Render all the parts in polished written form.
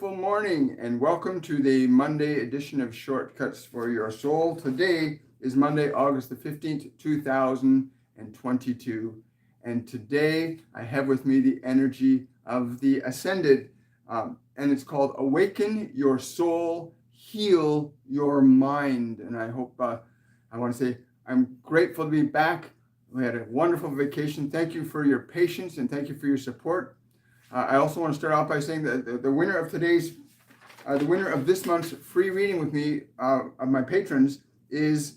wonderful morning and welcome to the Monday edition of Shortcuts for Your Soul. Today is Monday, August the 15th, 2022. And today I have with me the energy of the Ascended, and it's called Awaken Your Soul, Heal Your Mind. And I want to say I'm grateful to be back. We had a wonderful vacation. Thank you for your patience and thank you for your support. I also want to start off by saying that the winner of this month's free reading with me, of my patrons, is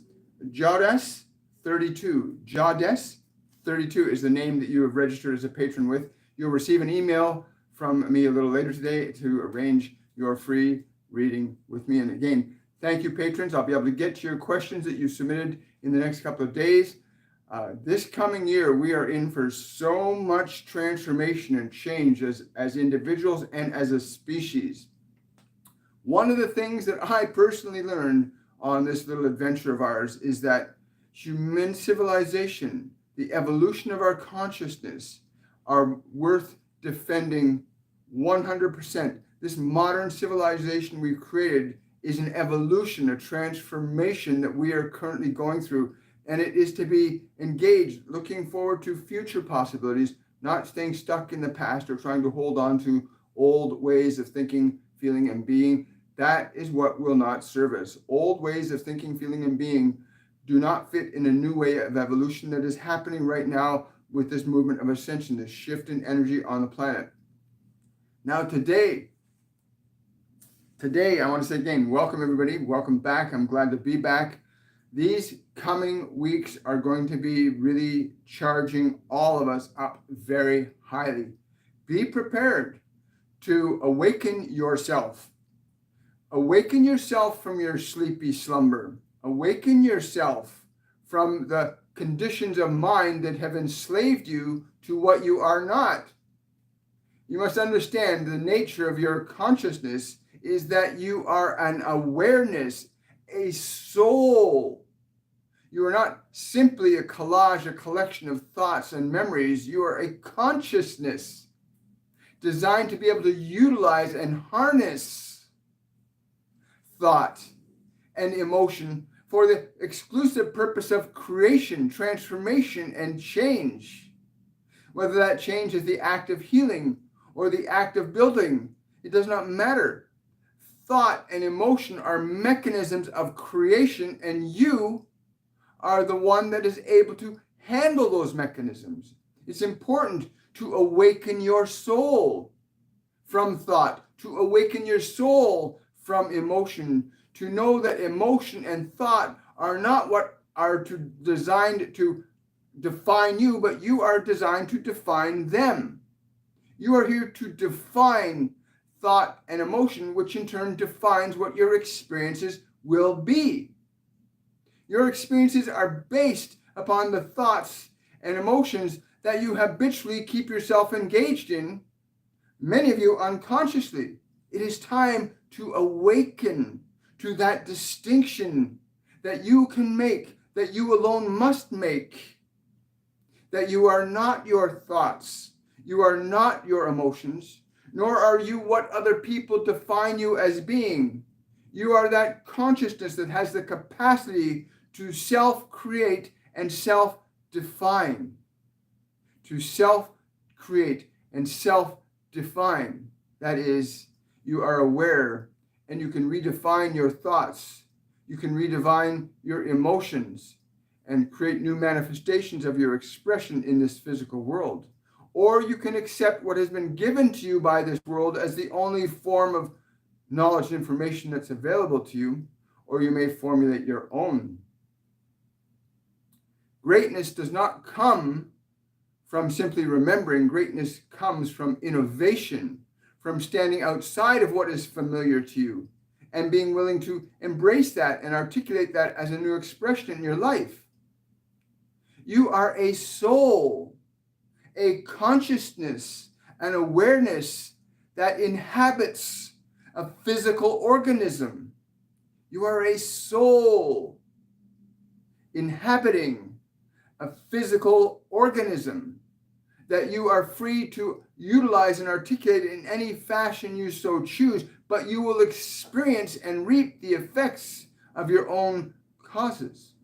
Jades32. Jades32 is the name that you have registered as a patron with. You'll receive an email from me a little later today to arrange your free reading with me. And again, thank you, patrons. I'll be able to get to your questions that you submitted in the next couple of days. This coming year, we are in for so much transformation and change as individuals and as a species. One of the things that I personally learned on this little adventure of ours is that human civilization, the evolution of our consciousness, are worth defending 100%. This modern civilization we've created is an evolution, a transformation that we are currently going through. And it is to be engaged, looking forward to future possibilities, not staying stuck in the past or trying to hold on to old ways of thinking, feeling, and being. That is what will not serve us. Old ways of thinking, feeling, and being do not fit in a new way of evolution that is happening right now with this movement of ascension, this shift in energy on the planet. Now, today, I want to say again, welcome everybody. Welcome back. I'm glad to be back. These coming weeks are going to be really charging all of us up very highly. Be prepared to awaken yourself. Awaken yourself from your sleepy slumber. Awaken yourself from the conditions of mind that have enslaved you to what you are not. You must understand the nature of your consciousness is that you are an awareness, a soul. You are not simply a collage, a collection of thoughts and memories. You are a consciousness designed to be able to utilize and harness thought and emotion for the exclusive purpose of creation, transformation, and change. Whether that change is the act of healing or the act of building, it does not matter. Thought and emotion are mechanisms of creation, and you are the one that is able to handle those mechanisms. It's important to awaken your soul from thought, to awaken your soul from emotion, to know that emotion and thought are not what are designed to define you, but you are designed to define them. You are here to define thought and emotion, which in turn defines what your experiences will be. Your experiences are based upon the thoughts and emotions that you habitually keep yourself engaged in, many of you unconsciously. It is time to awaken to that distinction that you can make, that you alone must make, that you are not your thoughts, you are not your emotions, nor are you what other people define you as being. You are that consciousness that has the capacity to self-create and self-define. To self-create and self-define. That is, you are aware and you can redefine your thoughts. You can redefine your emotions and create new manifestations of your expression in this physical world. Or you can accept what has been given to you by this world as the only form of knowledge and information that's available to you, or you may formulate your own. Greatness does not come from simply remembering. Greatness comes from innovation, from standing outside of what is familiar to you and being willing to embrace that and articulate that as a new expression in your life. You are a soul, a consciousness, an awareness that inhabits a physical organism. You are a soul inhabiting a physical organism that you are free to utilize and articulate it in any fashion you so choose, but you will experience and reap the effects of your own causes.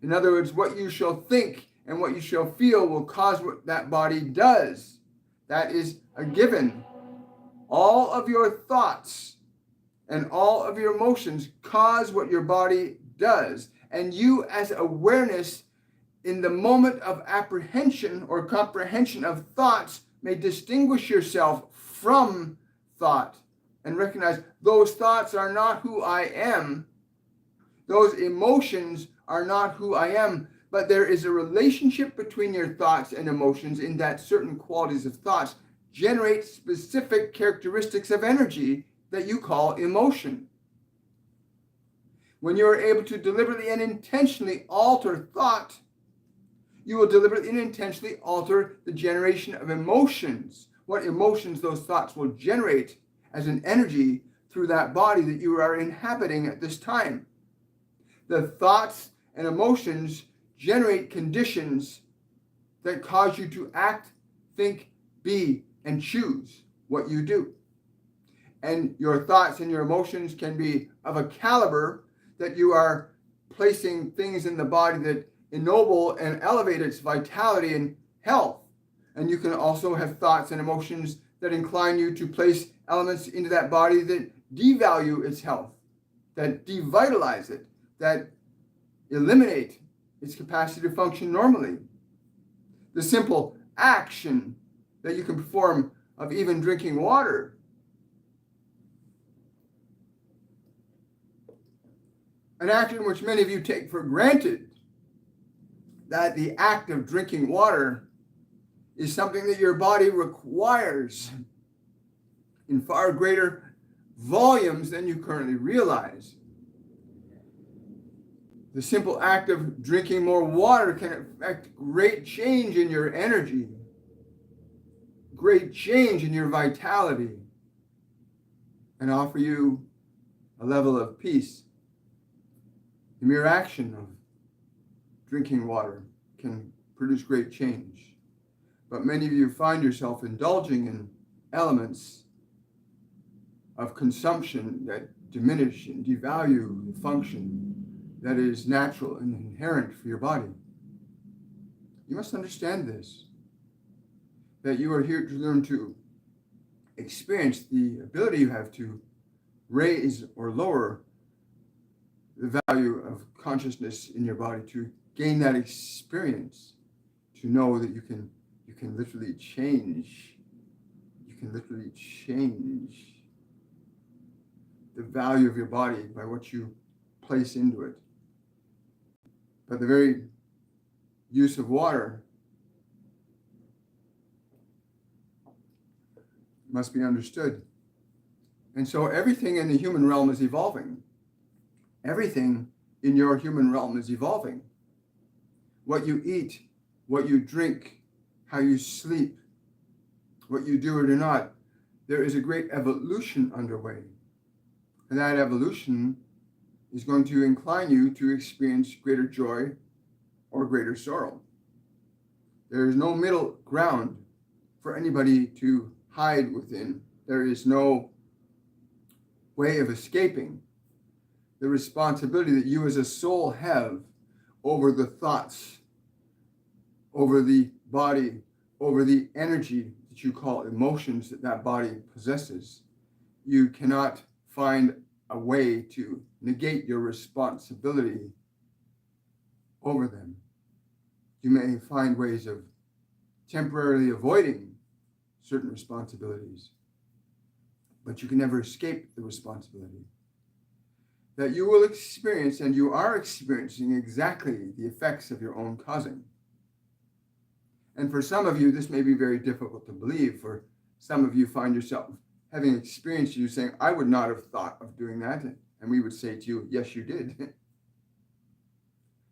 In other words, what you shall think and what you shall feel will cause what that body does. That is a given. All of your thoughts and all of your emotions cause what your body does. And you, as awareness, in the moment of apprehension or comprehension of thoughts, may distinguish yourself from thought and recognize those thoughts are not who I am. Those emotions are not who I am, but there is a relationship between your thoughts and emotions in that certain qualities of thoughts generate specific characteristics of energy that you call emotion. When you are able to deliberately and intentionally alter thought, you will deliberately and intentionally alter the generation of emotions, what emotions those thoughts will generate as an energy through that body that you are inhabiting at this time. The thoughts and emotions generate conditions that cause you to act, think, be, and choose what you do. And your thoughts and your emotions can be of a caliber that you are placing things in the body that ennoble and elevate its vitality and health. And you can also have thoughts and emotions that incline you to place elements into that body that devalue its health, that devitalize it, that eliminate its capacity to function normally. The simple action that you can perform of even drinking water an action which many of you take for granted, that the act of drinking water is something that your body requires in far greater volumes than you currently realize. The simple act of drinking more water can affect great change in your energy, great change in your vitality, and offer you a level of peace. The mere action of drinking water can produce great change. But many of you find yourself indulging in elements of consumption that diminish and devalue the function that is natural and inherent for your body. You must understand this, that you are here to learn to experience the ability you have to raise or lower the value of consciousness in your body, to gain that experience, to know that you can literally change. You can literally change the value of your body by what you place into it. But the very use of water must be understood. And so everything in the human realm is evolving. Everything in your human realm is evolving. What you eat, what you drink, how you sleep, what you do or do not, there is a great evolution underway. And that evolution is going to incline you to experience greater joy or greater sorrow. There is no middle ground for anybody to hide within. There is no way of escaping the responsibility that you as a soul have over the thoughts, over the body, over the energy that you call emotions that body possesses. You cannot find a way to negate your responsibility over them. You may find ways of temporarily avoiding certain responsibilities, but you can never escape the responsibility that you will experience, and you are experiencing exactly the effects of your own causing. And for some of you, this may be very difficult to believe. For some of you find yourself having experienced you saying, I would not have thought of doing that. And we would say to you, yes, you did.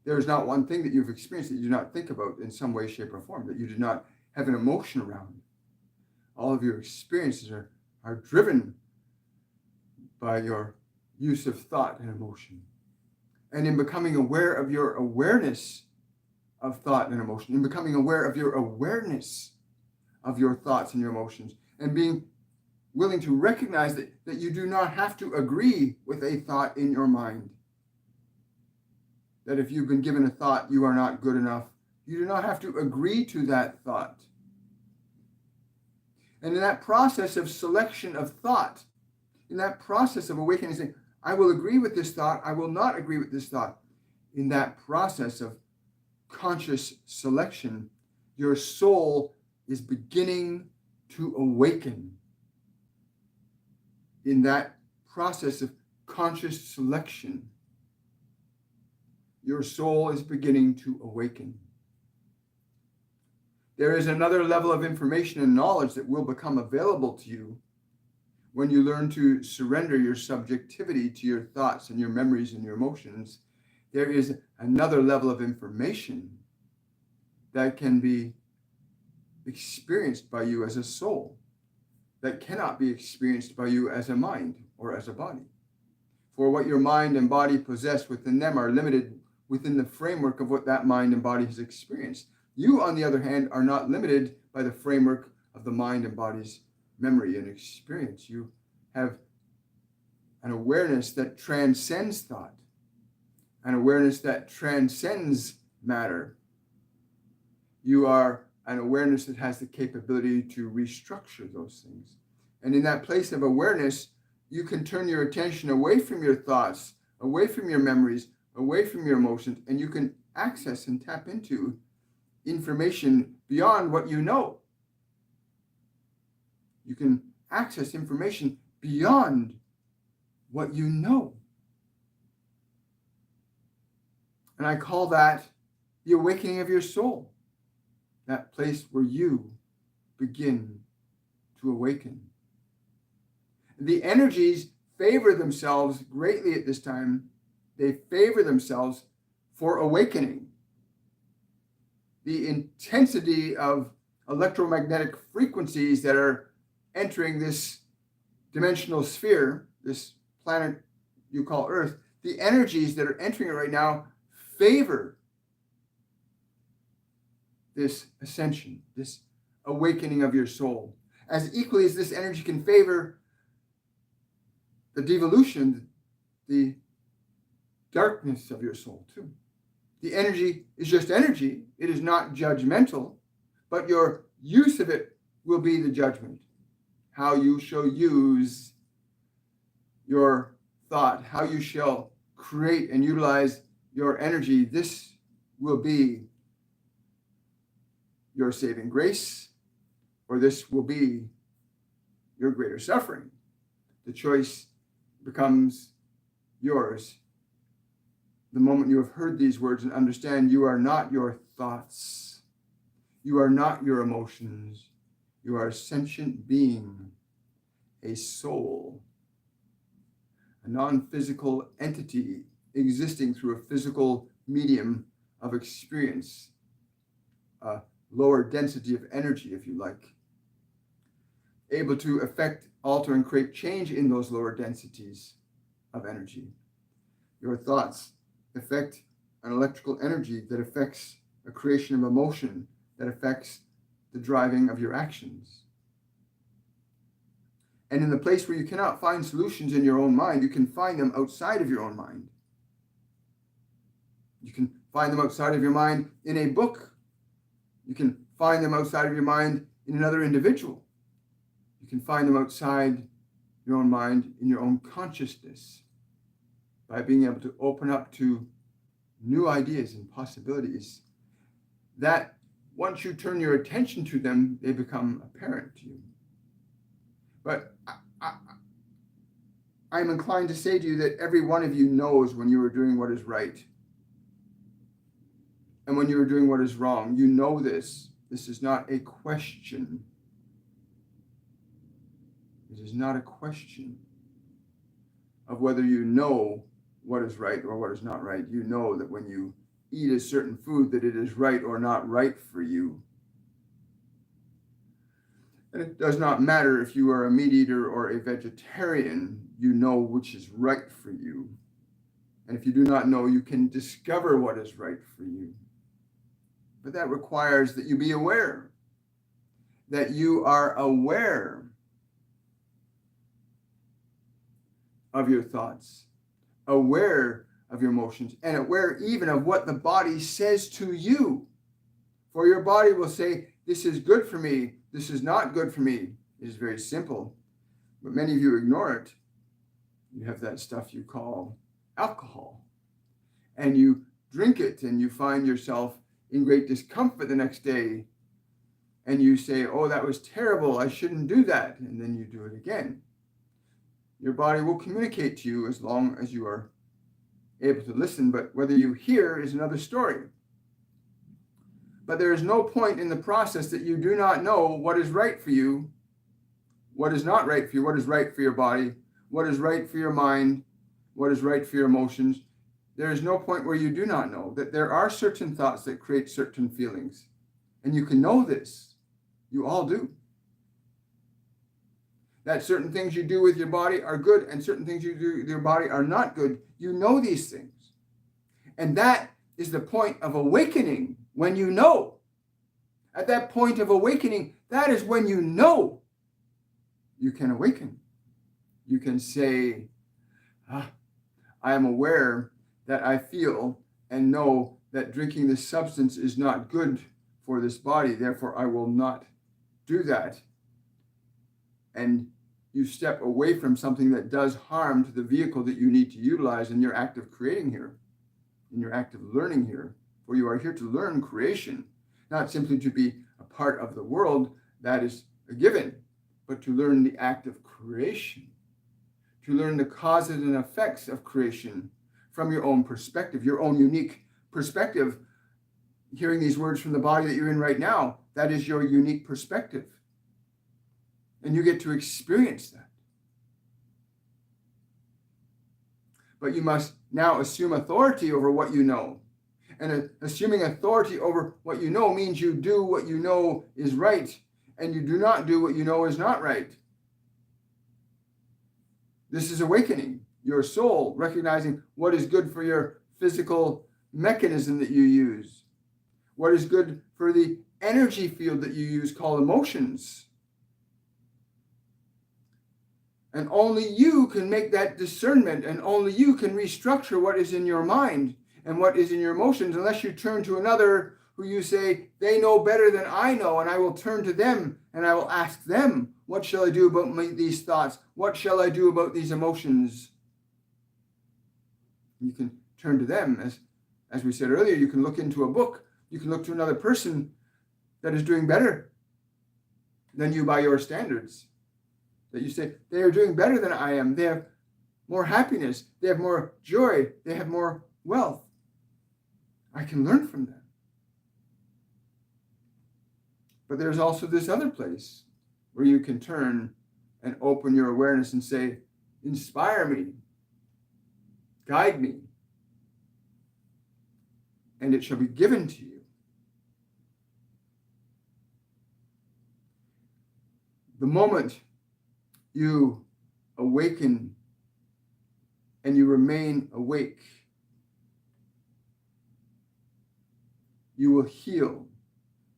There is not one thing that you've experienced that you do not think about in some way, shape, or form, that you did not have an emotion around. All of your experiences are driven by your use of thought and emotion. And in becoming aware of your awareness of thought and emotion, in becoming aware of your awareness of your thoughts and your emotions, and being willing to recognize that you do not have to agree with a thought in your mind. That if you've been given a thought, you are not good enough, you do not have to agree to that thought. And in that process of selection of thought, in that process of awakening, saying, I will agree with this thought, I will not agree with this thought. In that process of conscious selection, your soul is beginning to awaken. In that process of conscious selection, your soul is beginning to awaken. There is another level of information and knowledge that will become available to you when you learn to surrender your subjectivity to your thoughts and your memories and your emotions. There is another level of information that can be experienced by you as a soul, that cannot be experienced by you as a mind or as a body. For what your mind and body possess within them are limited within the framework of what that mind and body has experienced. You, on the other hand, are not limited by the framework of the mind and body's memory and experience. You have an awareness that transcends thought, an awareness that transcends matter. You are an awareness that has the capability to restructure those things. And in that place of awareness, you can turn your attention away from your thoughts, away from your memories, away from your emotions, and you can access and tap into information beyond what you know. You can access information beyond what you know. And I call that the awakening of your soul, that place where you begin to awaken. The energies favor themselves greatly at this time. They favor themselves for awakening. The intensity of electromagnetic frequencies that are entering this dimensional sphere, this planet you call Earth, the energies that are entering it right now favor this ascension, this awakening of your soul. As equally as this energy can favor the devolution, the darkness of your soul too. The energy is just energy. It is not judgmental, but your use of it will be the judgment. How you shall use your thought, how you shall create and utilize your energy, this will be your saving grace, or this will be your greater suffering. The choice becomes yours. The moment you have heard these words and understand you are not your thoughts, you are not your emotions, you are a sentient being, a soul, a non-physical entity existing through a physical medium of experience, a lower density of energy, if you like, able to affect, alter, and create change in those lower densities of energy. Your thoughts affect an electrical energy that affects a creation of emotion, that affects the driving of your actions. And in the place where you cannot find solutions in your own mind, you can find them outside of your own mind. You can find them outside of your mind in a book. You can find them outside of your mind in another individual. You can find them outside your own mind in your own consciousness by being able to open up to new ideas and possibilities that once you turn your attention to them, they become apparent to you. But I'm inclined to say to you that every one of you knows when you are doing what is right and when you are doing what is wrong. You know this. This is not a question. It is not a question of whether you know what is right or what is not right. You know that when you eat a certain food, that it is right or not right for you. And it does not matter if you are a meat eater or a vegetarian, you know which is right for you. And if you do not know, you can discover what is right for you. But that requires that you be aware, that you are aware of your thoughts, aware of your emotions, and aware even of what the body says to you. For your body will say, this is good for me, this is not good for me. It is very simple, but many of you ignore it. You have that stuff you call alcohol, and you drink it, and you find yourself in great discomfort the next day, and you say, oh, that was terrible, I shouldn't do that, and then you do it again. Your body will communicate to you as long as you are able to listen, but whether you hear is another story. But there is no point in the process that you do not know what is right for you, what is not right for you, what is right for your body, what is right for your mind, what is right for your emotions. There is no point where you do not know that there are certain thoughts that create certain feelings. And you can know this. You all do. That certain things you do with your body are good and certain things you do with your body are not good. You know these things. And that is the point of awakening, when you know. At that point of awakening, that is when you know you can awaken. You can say, I am aware that I feel and know that drinking this substance is not good for this body. Therefore, I will not do that. And you step away from something that does harm to the vehicle that you need to utilize in your act of creating here, in your act of learning here. For you are here to learn creation, not simply to be a part of the world, that is a given, but to learn the act of creation, to learn the causes and effects of creation from your own perspective, your own unique perspective. Hearing these words from the body that you're in right now, that is your unique perspective. And you get to experience that. But you must now assume authority over what you know. And assuming authority over what you know means you do what you know is right, and you do not do what you know is not right. This is awakening your soul, recognizing what is good for your physical mechanism that you use, what is good for the energy field that you use called emotions. And only you can make that discernment, and only you can restructure what is in your mind and what is in your emotions, unless you turn to another who you say, they know better than I know, and I will turn to them and I will ask them, what shall I do about these thoughts? What shall I do about these emotions? You can turn to them. As we said earlier, you can look into a book. You can look to another person that is doing better than you by your standards. That you say, they are doing better than I am. They have more happiness. They have more joy. They have more wealth. I can learn from them. But there's also this other place where you can turn and open your awareness and say, inspire me, guide me, and it shall be given to you. The moment you awaken and you remain awake, you will heal.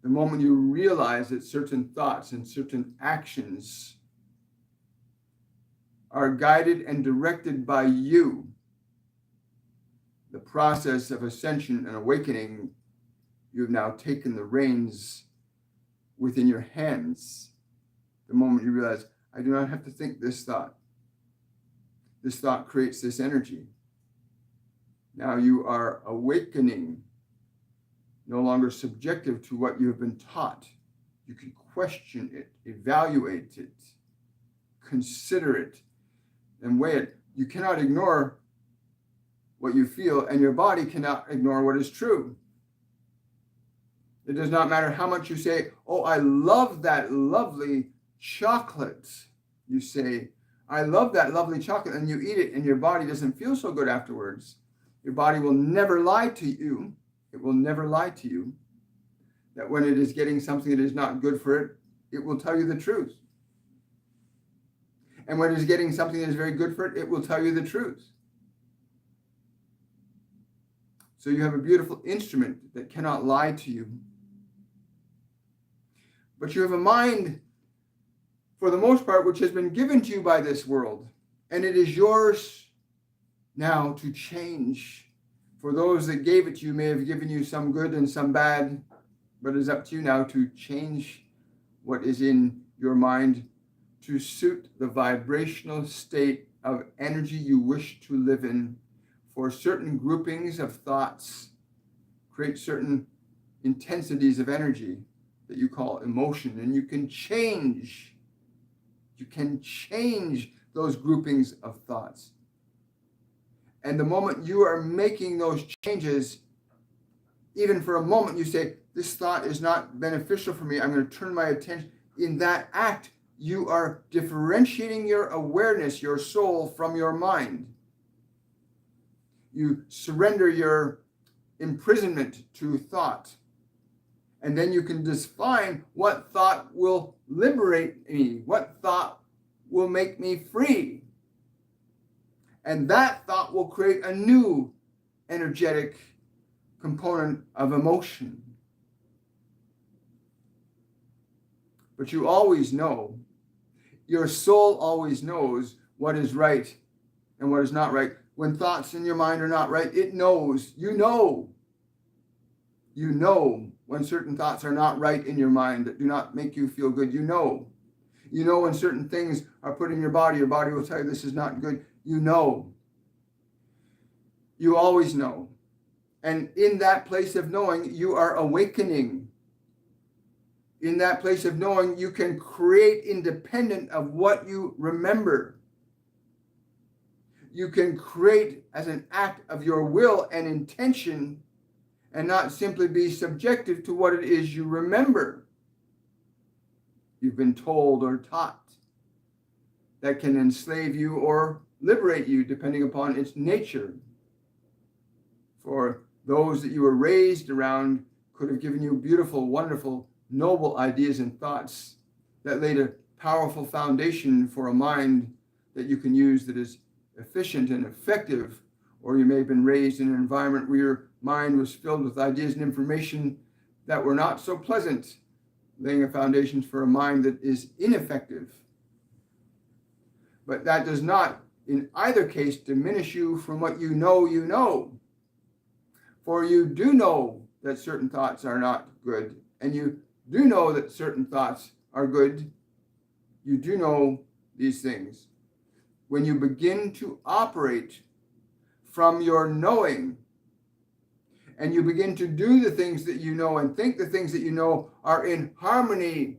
The moment you realize that certain thoughts and certain actions are guided and directed by you, the process of ascension and awakening, you've now taken the reins within your hands. The moment you realize, I do not have to think this thought. This thought creates this energy. Now you are awakening, no longer subjective to what you have been taught. You can question it, evaluate it, consider it, and weigh it. You cannot ignore what you feel, and your body cannot ignore what is true. It does not matter how much you say, oh, I love that lovely chocolate. You say, I love that lovely chocolate, and you eat it, and your body doesn't feel so good afterwards. Your body will never lie to you. It will never lie to you that when it is getting something that is not good for it, it will tell you the truth. And when it is getting something that is very good for it, it will tell you the truth. So you have a beautiful instrument that cannot lie to you. But you have a mind, for the most part, which has been given to you by this world. And it is yours now to change. For those that gave it to you may have given you some good and some bad, but it is up to you now to change what is in your mind to suit the vibrational state of energy you wish to live in. For certain groupings of thoughts create certain intensities of energy that you call emotion, and you can change those groupings of thoughts. And the moment you are making those changes, even for a moment, you say, this thought is not beneficial for me, I'm going to turn my attention. In that act, you are differentiating your awareness, your soul, from your mind. You surrender your imprisonment to thought. And then you can define what thought will liberate me, what thought will make me free. And that thought will create a new energetic component of emotion. But you always know, your soul always knows what is right and what is not right. When thoughts in your mind are not right, it knows. You know when certain thoughts are not right in your mind that do not make you feel good. You know when certain things are put in your body will tell you this is not good. You know. You always know. And in that place of knowing, you are awakening. In that place of knowing, you can create independent of what you remember. You can create as an act of your will and intention, and not simply be subjective to what it is you remember. You've been told or taught that can enslave you or liberate you, depending upon its nature. For those that you were raised around could have given you beautiful, wonderful, noble ideas and thoughts that laid a powerful foundation for a mind that you can use that is efficient and effective. Or you may have been raised in an environment where your mind was filled with ideas and information that were not so pleasant, laying a foundation for a mind that is ineffective. But that does not, in either case, diminish you from what you know. For you do know that certain thoughts are not good, and you do know that certain thoughts are good. You do know these things. When you begin to operate from your knowing, and you begin to do the things that you know and think the things that you know are in harmony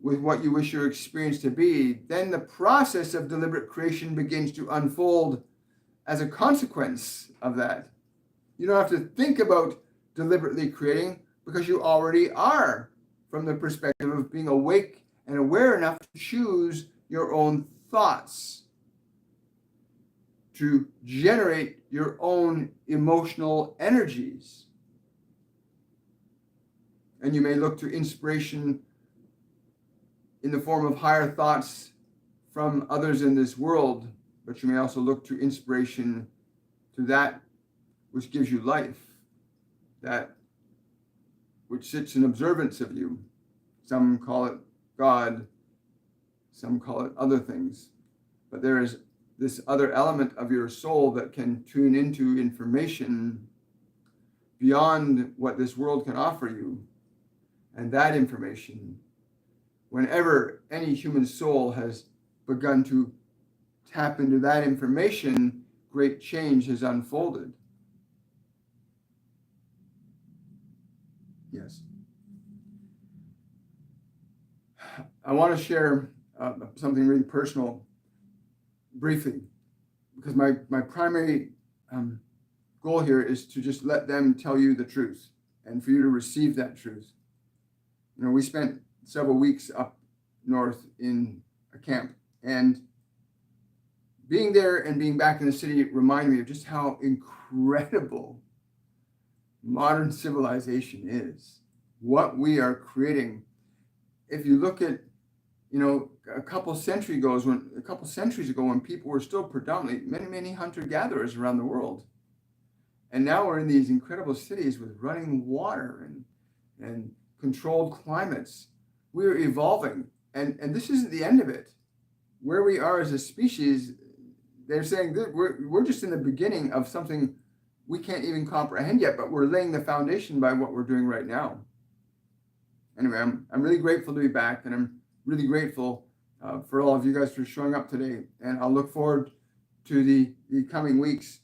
with what you wish your experience to be, then the process of deliberate creation begins to unfold as a consequence of that. You don't have to think about deliberately creating because you already are, from the perspective of being awake and aware enough to choose your own thoughts, to generate your own emotional energies. And you may look to inspiration in the form of higher thoughts from others in this world, but you may also look to inspiration to that which gives you life, that which sits in observance of you. Some call it God, some call it other things, but there is this other element of your soul that can tune into information beyond what this world can offer you. And that information, whenever any human soul has begun to tap into that information, great change has unfolded. Yes. I want to share something really personal briefly, because my primary goal here is to just let them tell you the truth and for you to receive that truth. You know, we spent several weeks up north in a camp, and being there and being back in the city reminded me of just how incredible modern civilization is, what we are creating. If you look at, a couple centuries ago when people were still predominantly many hunter-gatherers around the world, and now we're in these incredible cities with running water and controlled climates. We're evolving, and this isn't the end of it. Where we are as a species, they're saying that we're just in the beginning of something we can't even comprehend yet, but we're laying the foundation by what we're doing right now. Anyway, I'm really grateful to be back, and I'm really grateful for all of you guys for showing up today, and I'll look forward to the coming weeks.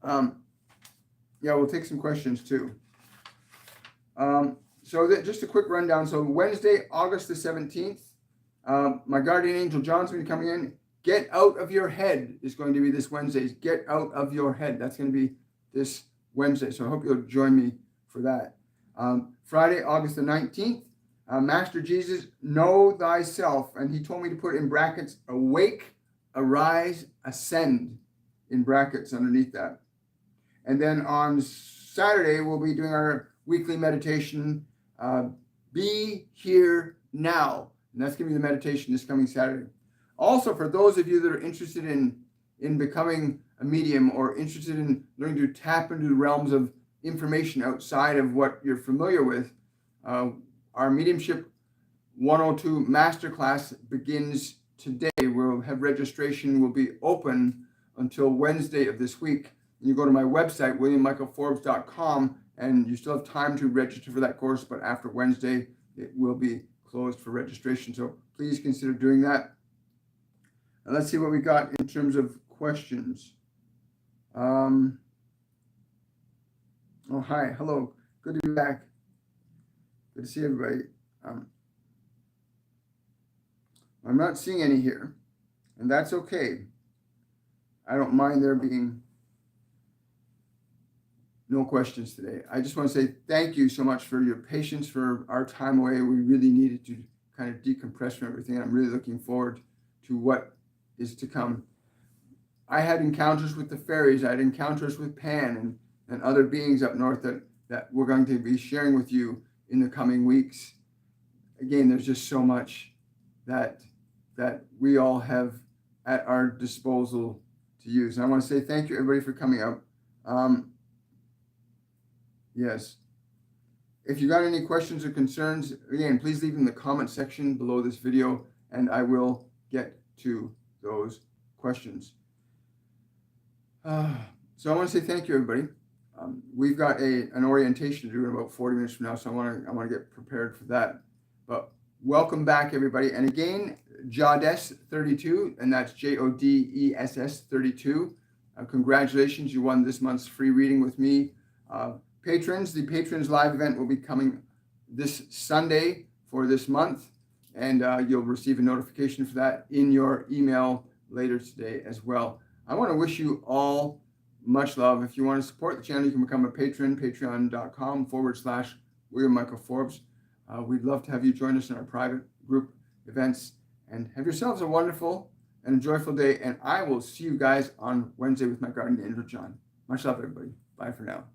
We'll take some questions too. Just a quick rundown. So Wednesday, August the 17th, my guardian angel John's going to be coming in. Get out of your head is going to be this Wednesday. Get out of your head. That's going to be this Wednesday. So I hope you'll join me for that. Friday, August the 19th, Master Jesus, know thyself. And he told me to put in brackets, awake, arise, ascend, in brackets underneath that. And then on Saturday, we'll be doing our weekly meditation, Be Here Now. And that's going to be the meditation this coming Saturday. Also, for those of you that are interested in becoming a medium or interested in learning to tap into the realms of information outside of what you're familiar with, our Mediumship 102 Masterclass begins today. We'll have registration will be open until Wednesday of this week. You go to my website, williammichaelforbes.com, and you still have time to register for that course, but after Wednesday, it will be closed for registration. So please consider doing that. And let's see what we got in terms of questions. Oh, hi. Hello. Good to be back. Good to see everybody. I'm not seeing any here, and that's okay. I don't mind there being no questions today. I just want to say thank you so much for your patience for our time away. We really needed to kind of decompress from everything. I'm really looking forward to what is to come. I had encounters with the fairies. I had encounters with Pan and other beings up north that we're going to be sharing with you in the coming weeks. Again, there's just so much that we all have at our disposal to use. And I want to say thank you, everybody, for coming up. Yes. If you got any questions or concerns, again, please leave them in the comment section below this video, and I will get to those questions. So I want to say thank you, everybody. We've got an orientation to do in about 40 minutes from now, so I want to get prepared for that. But welcome back, everybody. And again, Jodess 32, and that's JODESS 32. Congratulations, you won this month's free reading with me. Patrons, the Patrons Live event will be coming this Sunday for this month, and you'll receive a notification for that in your email later today as well. I want to wish you all much love. If you want to support the channel, you can become a patron, patreon.com/William Michael Forbes. We'd love to have you join us in our private group events, and have yourselves a wonderful and joyful day. And I will see you guys on Wednesday with my guardian angel John. Much love, everybody. Bye for now.